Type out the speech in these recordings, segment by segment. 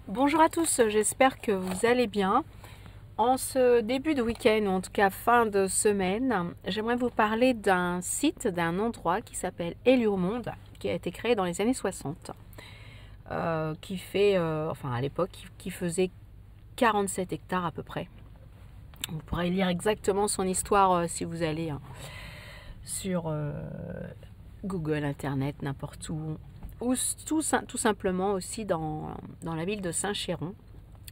Bonjour à tous, j'espère que vous allez bien. En ce début de week-end, ou en tout cas fin de semaine, j'aimerais vous parler d'un site, d'un endroit qui s'appelle Héliomonde, qui a été créé dans les années 60, qui fait, enfin à l'époque, qui faisait 47 hectares à peu près. Vous pourrez lire exactement son histoire si vous allez sur Google, Internet, n'importe où, ou tout simplement aussi dans la ville de Saint-Chéron,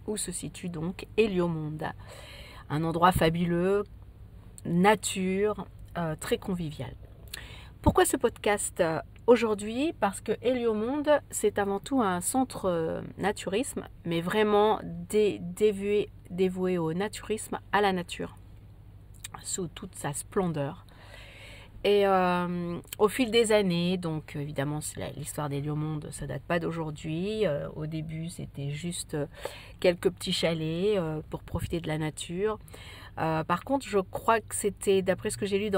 où se situe donc Héliomonde. Un endroit fabuleux, nature, très convivial. Pourquoi ce podcast aujourd'hui? Parce que Héliomonde, c'est avant tout un centre naturisme, mais vraiment dévoué au naturisme, à la nature, sous toute sa splendeur. Et au fil des années, donc évidemment l'histoire d'Héliomonde, ça date pas d'aujourd'hui. Au début, c'était juste quelques petits chalets pour profiter de la nature. Par contre, je crois que c'était, d'après ce que j'ai lu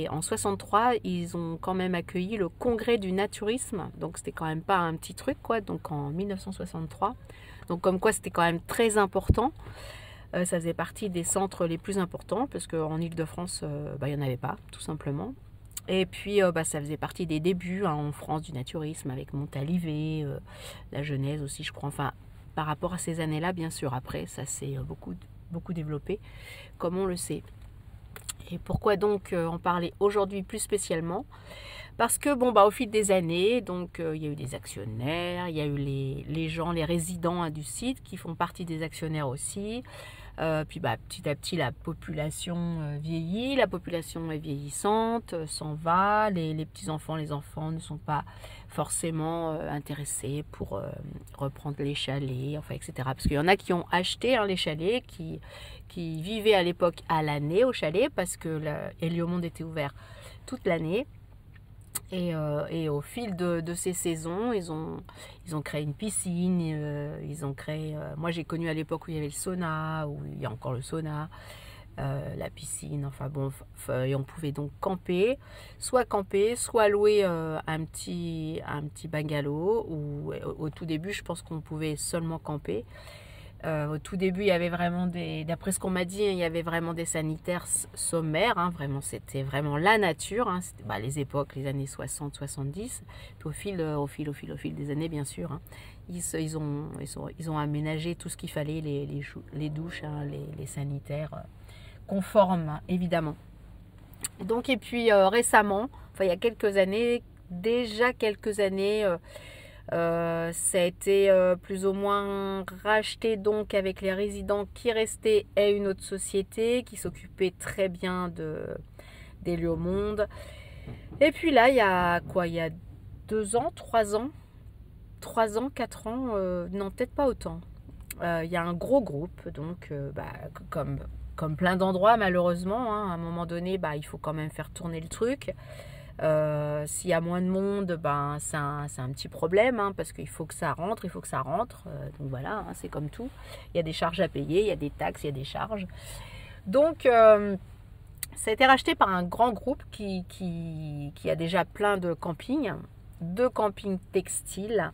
en 63, ils ont quand même accueilli le congrès du naturisme. Donc c'était quand même pas un petit truc, quoi. Donc en 1963. Donc comme quoi c'était quand même très important. Ça faisait partie des centres les plus importants, parce qu'en Île-de-France, il n'y en avait pas, tout simplement. Et puis, ça faisait partie des débuts en France du naturisme, avec Montalivet, la Genèse aussi, je crois. Enfin, par rapport à ces années-là, bien sûr. Après, ça s'est beaucoup développé, comme on le sait. Et pourquoi donc en parler aujourd'hui plus spécialement? Parce que au fil des années, donc il y a eu des actionnaires, il y a eu les gens, les résidents du site qui font partie des actionnaires aussi. Puis petit à petit, la population vieillit, la population est vieillissante, s'en va, les petits-enfants, les enfants ne sont pas forcément intéressés pour reprendre les chalets, enfin, etc. Parce qu'il y en a qui ont acheté les chalets, qui vivaient à l'époque à l'année au chalet, parce que Héliomonde était ouvert toute l'année. Et au fil de ces saisons, ils ont créé une piscine, ils ont créé... moi, j'ai connu à l'époque où il y avait le sauna, où il y a encore le sauna, la piscine, enfin bon, et on pouvait donc camper, soit louer un petit bungalow, ou au tout début, je pense qu'on pouvait seulement camper. Au tout début, il y avait vraiment d'après ce qu'on m'a dit, il y avait vraiment des sanitaires sommaires, vraiment, c'était vraiment la nature, c'était les époques, les années 60, 70, puis au fil des années, bien sûr, ils ont aménagé tout ce qu'il fallait, les douches, les sanitaires, conformes, évidemment. Donc, et puis récemment, enfin, il y a déjà quelques années, ça a été plus ou moins racheté donc avec les résidents qui restaient et une autre société qui s'occupait très bien d'Héliomonde. Et puis là, il y a quoi? Il y a 2 ans, 3 ans, 4 ans, non, peut-être pas autant. Il y a un gros groupe, donc comme plein d'endroits malheureusement, à un moment donné, il faut quand même faire tourner le truc. S'il y a moins de monde, c'est un petit problème, parce qu'il faut que ça rentre, donc voilà, c'est comme tout. Il y a des charges à payer, il y a des taxes, il y a des charges. Donc, ça a été racheté par un grand groupe qui a déjà plein de campings textiles.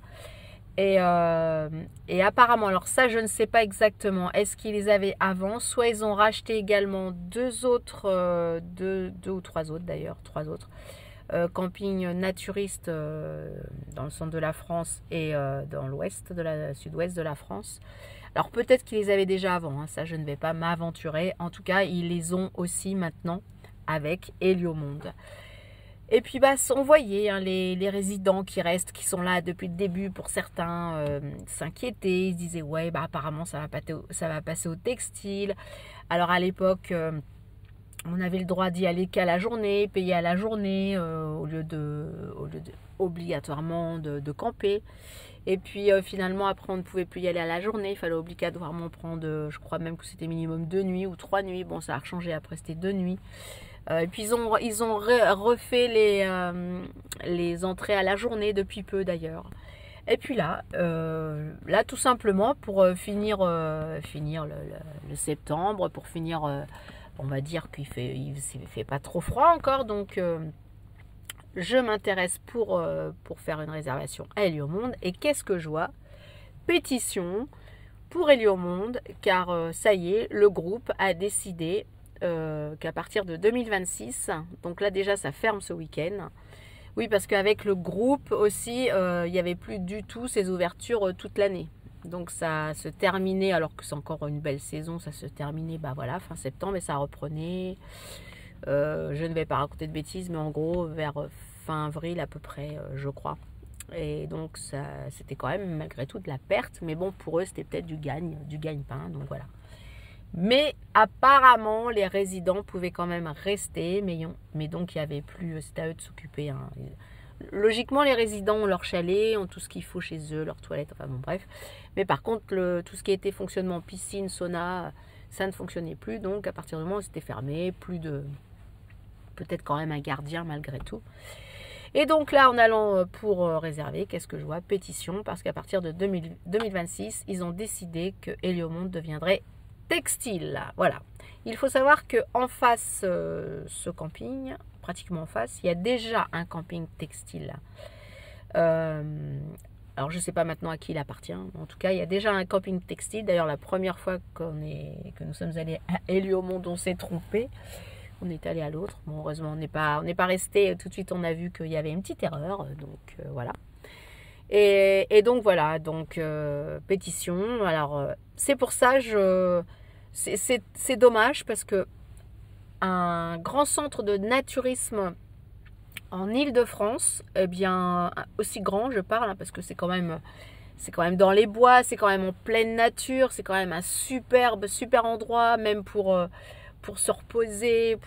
Et apparemment, alors ça, je ne sais pas exactement, est-ce qu'ils les avaient avant? Soit ils ont racheté également deux ou trois autres d'ailleurs, trois autres camping naturiste dans le centre de la France et dans sud-ouest de la France. Alors peut-être qu'ils les avaient déjà avant, ça je ne vais pas m'aventurer. En tout cas, ils les ont aussi maintenant avec Héliomonde. Et puis on voyait les résidents qui restent, qui sont là depuis le début, pour certains s'inquiéter. Ils se disaient ouais, apparemment ça va passer au textile. Alors à l'époque... on avait le droit d'y aller qu'à la journée, payer à la journée, au lieu de obligatoirement de camper. Et puis finalement, après, on ne pouvait plus y aller à la journée. Il fallait obligatoirement prendre, je crois même que c'était minimum 2 nuits ou 3 nuits. Bon, ça a changé, après c'était 2 nuits. Et puis ils ont refait les entrées à la journée depuis peu d'ailleurs. Et puis là tout simplement pour finir le septembre, pour finir... on va dire qu'il fait pas trop froid encore, donc je m'intéresse pour faire une réservation à Héliomonde. Et qu'est-ce que je vois? pétition pour Héliomonde, car ça y est, le groupe a décidé qu'à partir de 2026, donc là déjà ça ferme ce week-end. Oui, parce qu'avec le groupe aussi, il n'y avait plus du tout ces ouvertures toute l'année. Donc ça se terminait, alors que c'est encore une belle saison, ça se terminait bah voilà, fin septembre et ça reprenait. Je ne vais pas raconter de bêtises, mais en gros vers fin avril à peu près, je crois. Et donc ça, c'était quand même malgré tout de la perte, mais bon pour eux c'était peut-être du gagne-pain, donc voilà. Mais apparemment les résidents pouvaient quand même rester, mais donc il y avait plus, c'était à eux de s'occuper. Hein. Logiquement les résidents ont leur chalet, ont tout ce qu'il faut chez eux, leurs toilettes, enfin bon bref. Mais par contre tout ce qui était fonctionnement piscine, sauna, ça ne fonctionnait plus, donc à partir du moment où c'était fermé, plus de, peut-être quand même un gardien malgré tout. Et donc là, en allant pour réserver, qu'est-ce que je vois? Pétition, parce qu'à partir de 2026, ils ont décidé que Héliomonde deviendrait textile. Voilà. Il faut savoir qu'en face, ce camping, pratiquement en face, il y a déjà un camping textile. Alors, je ne sais pas maintenant à qui il appartient. En tout cas, il y a déjà un camping textile. D'ailleurs, la première fois que nous sommes allés à Héliomonde, on s'est trompé. On est allé à l'autre. Bon, heureusement, on n'est pas resté. Tout de suite, on a vu qu'il y avait une petite erreur. Donc, voilà. Et donc, voilà. Donc, pétition. Alors, c'est pour ça, c'est dommage parce que un grand centre de naturisme en Île-de-France, eh bien, aussi grand, je parle, hein, parce que c'est quand même dans les bois, c'est quand même en pleine nature, c'est quand même un super endroit, même pour se reposer,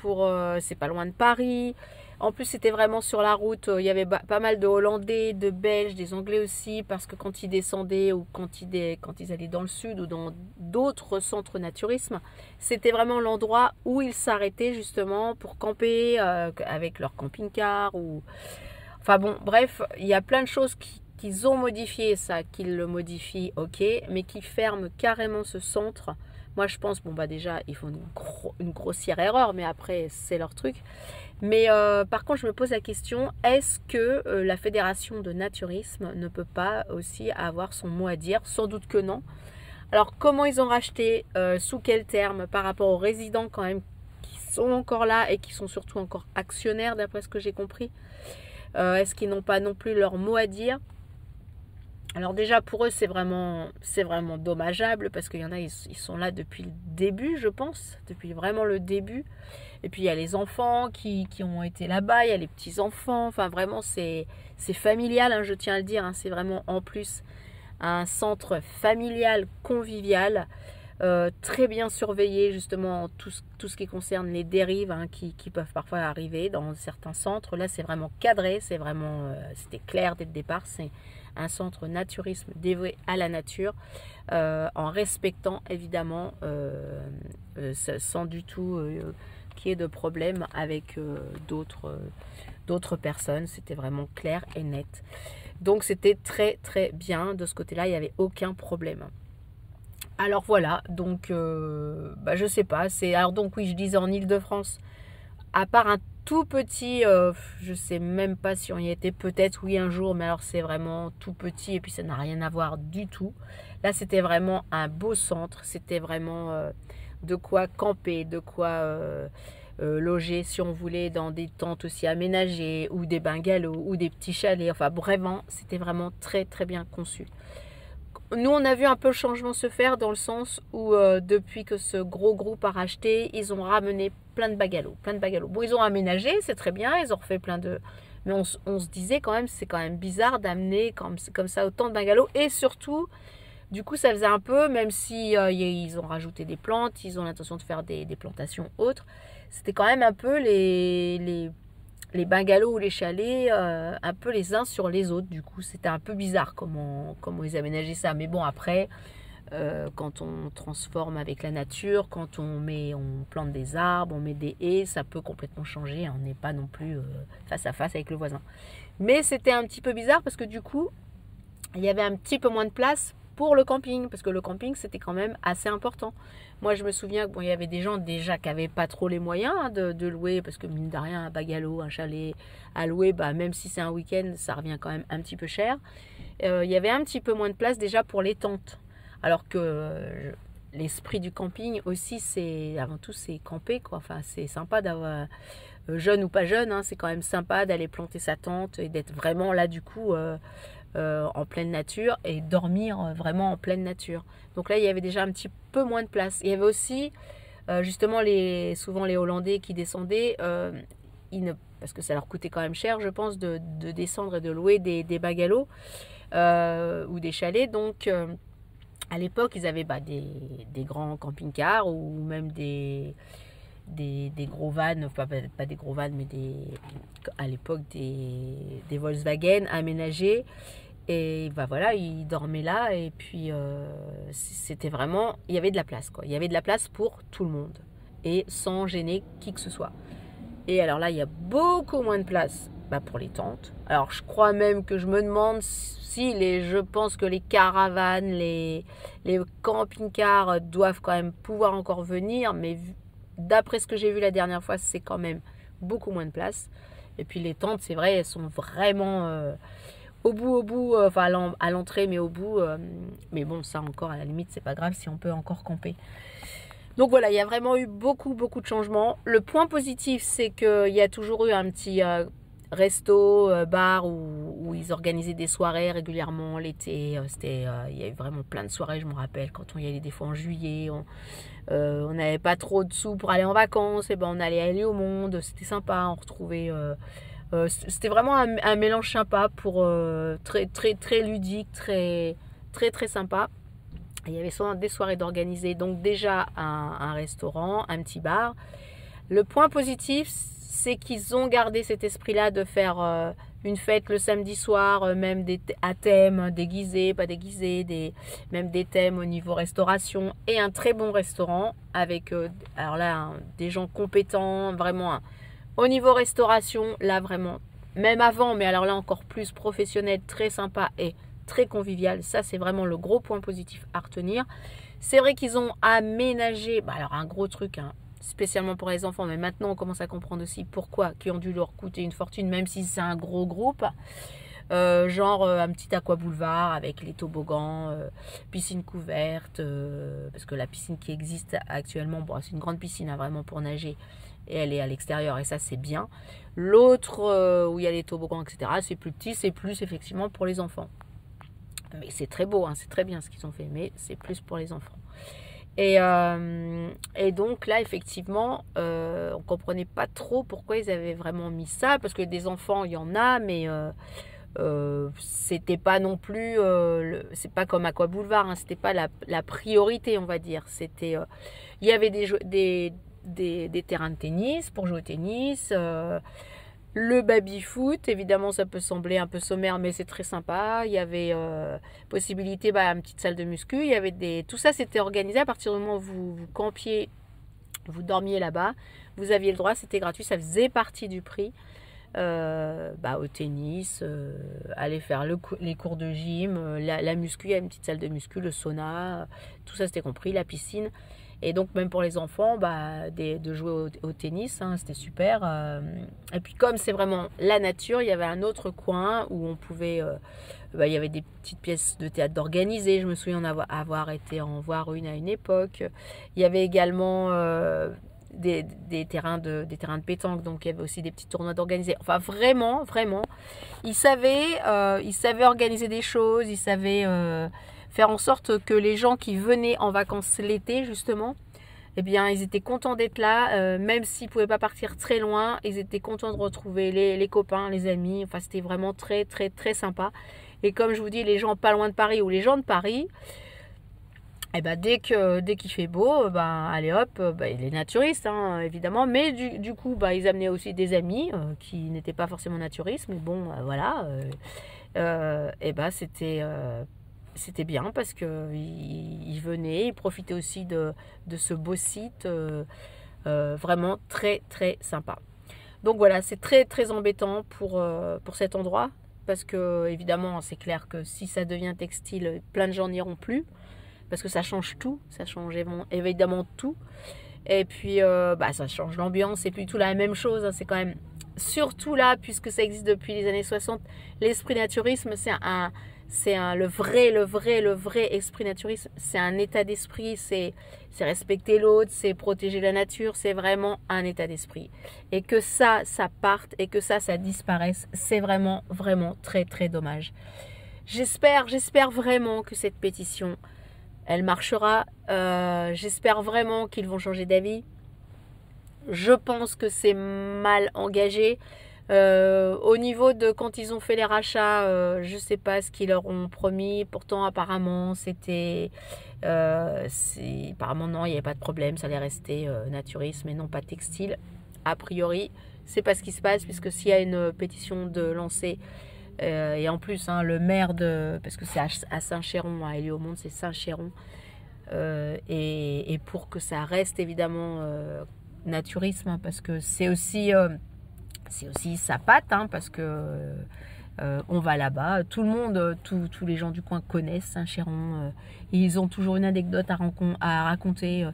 c'est pas loin de Paris. En plus, c'était vraiment sur la route. Il y avait pas mal de Hollandais, de Belges, des Anglais aussi, parce que quand ils descendaient ou quand ils allaient dans le sud ou dans d'autres centres naturisme, c'était vraiment l'endroit où ils s'arrêtaient justement pour camper avec leur camping-car. Enfin bon, bref, il y a plein de choses qu'ils ont modifié ça, qu'ils le modifient, ok, mais qui ferment carrément ce centre. Moi, je pense, bon, bah déjà, ils font une grossière erreur, mais après, c'est leur truc. Mais par contre, je me pose la question, est-ce que la Fédération de naturisme ne peut pas aussi avoir son mot à dire? Sans doute que non. Alors, comment ils ont racheté? Sous quel terme? Par rapport aux résidents quand même qui sont encore là et qui sont surtout encore actionnaires, d'après ce que j'ai compris. Est-ce qu'ils n'ont pas non plus leur mot à dire? Alors déjà pour eux c'est vraiment dommageable parce qu'il y en a ils sont là depuis le début je pense, depuis vraiment le début. Et puis il y a les enfants qui ont été là-bas, il y a les petits-enfants, enfin vraiment c'est familial, hein, je tiens à le dire, hein, c'est vraiment en plus un centre familial, convivial, très bien surveillé justement tout ce qui concerne les dérives hein, qui peuvent parfois arriver dans certains centres. Là c'est vraiment cadré, c'était clair dès le départ, c'est un centre naturisme dévoué à la nature, en respectant évidemment, sans du tout qu'il y ait de problème avec d'autres personnes. C'était vraiment clair et net. Donc c'était très très bien de ce côté-là, il n'y avait aucun problème. Alors voilà, donc je sais pas. Alors donc oui, je disais en Île-de-France, à part un tout petit, je sais même pas si on y était, peut-être oui un jour, mais alors c'est vraiment tout petit et puis ça n'a rien à voir du tout. Là c'était vraiment un beau centre, c'était vraiment de quoi camper, de quoi loger si on voulait dans des tentes aussi aménagées ou des bungalows ou des petits chalets, enfin vraiment c'était vraiment très très bien conçu. Nous, on a vu un peu le changement se faire dans le sens où depuis que ce gros groupe a racheté, ils ont ramené plein de bungalows. Bon, ils ont aménagé, c'est très bien, ils ont refait plein de... Mais on se disait quand même, c'est quand même bizarre d'amener comme ça autant de bungalows. Et surtout, du coup, ça faisait un peu, même si ils ont rajouté des plantes, ils ont l'intention de faire des plantations autres, c'était quand même un peu les bungalows ou les chalets un peu les uns sur les autres. Du coup, c'était un peu bizarre comment ils aménageaient ça. Mais bon, après, quand on transforme avec la nature, quand on plante des arbres, on met des haies, ça peut complètement changer. On n'est pas non plus face à face avec le voisin. Mais c'était un petit peu bizarre parce que du coup, il y avait un petit peu moins de place pour le camping, parce que le camping c'était quand même assez important. Moi je me souviens que bon, il y avait des gens déjà qui n'avaient pas trop les moyens de louer, parce que mine de rien un bungalow, un chalet à louer, bah, même si c'est un week-end ça revient quand même un petit peu cher. Il y avait un petit peu moins de place déjà pour les tentes, alors que l'esprit du camping aussi, c'est avant tout c'est camper quoi. Enfin c'est sympa d'avoir jeune ou pas jeune, hein, c'est quand même sympa d'aller planter sa tente et d'être vraiment là du coup en pleine nature et dormir vraiment en pleine nature. Donc là il y avait déjà un petit peu moins de place. Il y avait aussi justement souvent les Hollandais qui descendaient, parce que ça leur coûtait quand même cher je pense de descendre et de louer des bungalows ou des chalets. Donc à l'époque ils avaient des grands camping-cars ou même des gros vannes, enfin pas des gros vannes, mais à l'époque des Volkswagen aménagés. Et bah voilà, ils dormaient là et puis c'était vraiment, il y avait de la place quoi. Il y avait de la place pour tout le monde et sans gêner qui que ce soit. Et alors là, il y a beaucoup moins de place pour les tentes. Alors je crois même que je me demande si je pense que les caravanes, les camping-cars doivent quand même pouvoir encore venir, mais d'après ce que j'ai vu la dernière fois, c'est quand même beaucoup moins de place. Et puis les tentes, c'est vrai, elles sont vraiment au bout, enfin à l'entrée, mais au bout. Mais bon, ça encore, à la limite, c'est pas grave si on peut encore camper. Donc voilà, il y a vraiment eu beaucoup de changements. Le point positif, c'est qu'il y a toujours eu un petit resto, bar où ils organisaient des soirées régulièrement l'été. Il y a eu vraiment plein de soirées, je me rappelle, quand on y allait des fois en juillet. On n'avait pas trop de sous pour aller en vacances, et ben on allait aller au monde, c'était sympa, on retrouvait. C'était vraiment un mélange sympa pour très ludique, très sympa. Il y avait souvent des soirées d'organiser, donc déjà un restaurant, un petit bar. Le point positif, c'est qu'ils ont gardé cet esprit-là de faire une fête le samedi soir, même à thème, déguisé, pas déguisé, même des thèmes au niveau restauration, et un très bon restaurant avec, alors là, des gens compétents, vraiment au niveau restauration, là vraiment, même avant, mais alors là encore plus professionnel, très sympa et très convivial. Ça, c'est vraiment le gros point positif à retenir. C'est vrai qu'ils ont aménagé, alors un gros truc, hein, spécialement pour les enfants, mais maintenant on commence à comprendre aussi pourquoi, qui ont dû leur coûter une fortune, même si c'est un gros groupe. Genre un petit aqua boulevard avec les toboggans, piscine couverte, parce que la piscine qui existe actuellement, bon, c'est une grande piscine hein, vraiment pour nager, et elle est à l'extérieur et ça c'est bien. L'autre où il y a les toboggans, etc., c'est plus petit, c'est plus effectivement pour les enfants. Mais c'est très beau, hein, c'est très bien ce qu'ils ont fait, mais c'est plus pour les enfants. Et donc là, effectivement, on comprenait pas trop pourquoi ils avaient vraiment mis ça, parce que des enfants, il y en a, mais c'était pas non plus, c'est pas comme Aqua Boulevard, hein, c'était pas la priorité, on va dire. C'était, il y avait des terrains de tennis pour jouer au tennis. Le baby-foot, évidemment, ça peut sembler un peu sommaire, mais c'est très sympa. Il y avait possibilité, une petite salle de muscu. Il y avait tout ça, c'était organisé à partir du moment où vous campiez, vous dormiez là-bas. Vous aviez le droit, c'était gratuit, ça faisait partie du prix. Au tennis, aller faire les cours de gym, la muscu, il y a une petite salle de muscu, le sauna, tout ça c'était compris, la piscine. Et donc même pour les enfants, de jouer au tennis, hein, c'était super. Et puis comme c'est vraiment la nature, il y avait un autre coin où on pouvait... il y avait des petites pièces de théâtre d'organiser. Je me souviens avoir été en voir une à une époque. Il y avait également des terrains de pétanque. Donc il y avait aussi des petits tournois d'organiser. Enfin vraiment, ils savaient organiser des choses. Ils savaient... faire en sorte que les gens qui venaient en vacances l'été, justement, eh bien, ils étaient contents d'être là, même s'ils ne pouvaient pas partir très loin, ils étaient contents de retrouver les copains, les amis. Enfin, c'était vraiment très sympa. Et comme je vous dis, les gens pas loin de Paris ou les gens de Paris, dès qu'il fait beau, allez hop, les naturistes, hein, évidemment, mais du coup, ils amenaient aussi des amis qui n'étaient pas forcément naturistes, mais bon, voilà, c'était bien parce qu'ils venaient, ils profitaient aussi de ce beau site, vraiment très sympa. Donc voilà, c'est très embêtant pour cet endroit, parce que évidemment c'est clair que si ça devient textile, plein de gens n'iront plus, parce que ça change tout, ça change évidemment tout. Et puis ça change l'ambiance, c'est plus tout la même chose, hein. C'est quand même, surtout là, puisque ça existe depuis les années 60, l'esprit naturisme, le vrai esprit naturisme, c'est un état d'esprit, c'est respecter l'autre, c'est protéger la nature, c'est vraiment un état d'esprit. Et que ça parte et que ça disparaisse, c'est vraiment très très dommage. J'espère vraiment que cette pétition, elle marchera. J'espère vraiment qu'ils vont changer d'avis. Je pense que c'est mal engagé. Au niveau de quand ils ont fait les rachats, je ne sais pas ce qu'ils leur ont promis. Pourtant, apparemment, apparemment non, il n'y avait pas de problème. Ça allait rester naturisme et non pas textile. A priori, c'est pas ce qui se passe, puisque s'il y a une pétition de lancer, et en plus, hein, le maire parce que c'est à Saint-Chéron, à Élie-au-Monde, c'est Saint-Chéron, et pour que ça reste évidemment naturisme, hein, parce que c'est aussi sa patte, hein, parce que on va là-bas, tout le monde, tous les gens du coin connaissent Saint-Chéron, ils ont toujours une anecdote à raconter.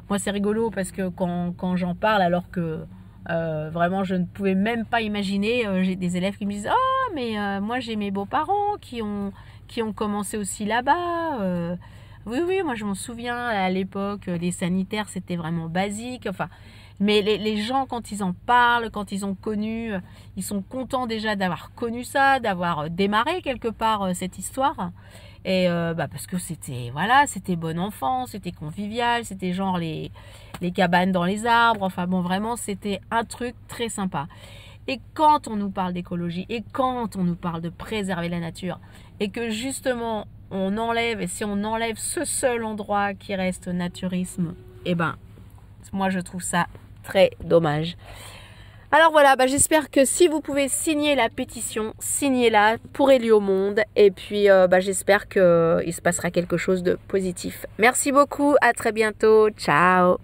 Moi c'est rigolo parce que quand j'en parle, alors que vraiment je ne pouvais même pas imaginer, j'ai des élèves qui me disent « Oh mais moi j'ai mes beaux-parents qui ont commencé aussi là-bas, oui, moi je m'en souviens, à l'époque les sanitaires c'était vraiment basique, enfin ». Mais les gens, quand ils en parlent, quand ils ont connu, ils sont contents déjà d'avoir connu ça, d'avoir démarré quelque part cette histoire. Et parce que c'était bon enfant, c'était convivial, c'était genre les cabanes dans les arbres. Enfin bon, vraiment, c'était un truc très sympa. Et quand on nous parle d'écologie, et quand on nous parle de préserver la nature, et que justement, si on enlève ce seul endroit qui reste naturisme, moi je trouve ça très dommage. Alors voilà, j'espère que si vous pouvez signer la pétition, signez-la pour Élie-au-Monde. Et puis j'espère qu'il se passera quelque chose de positif. Merci beaucoup, à très bientôt, ciao.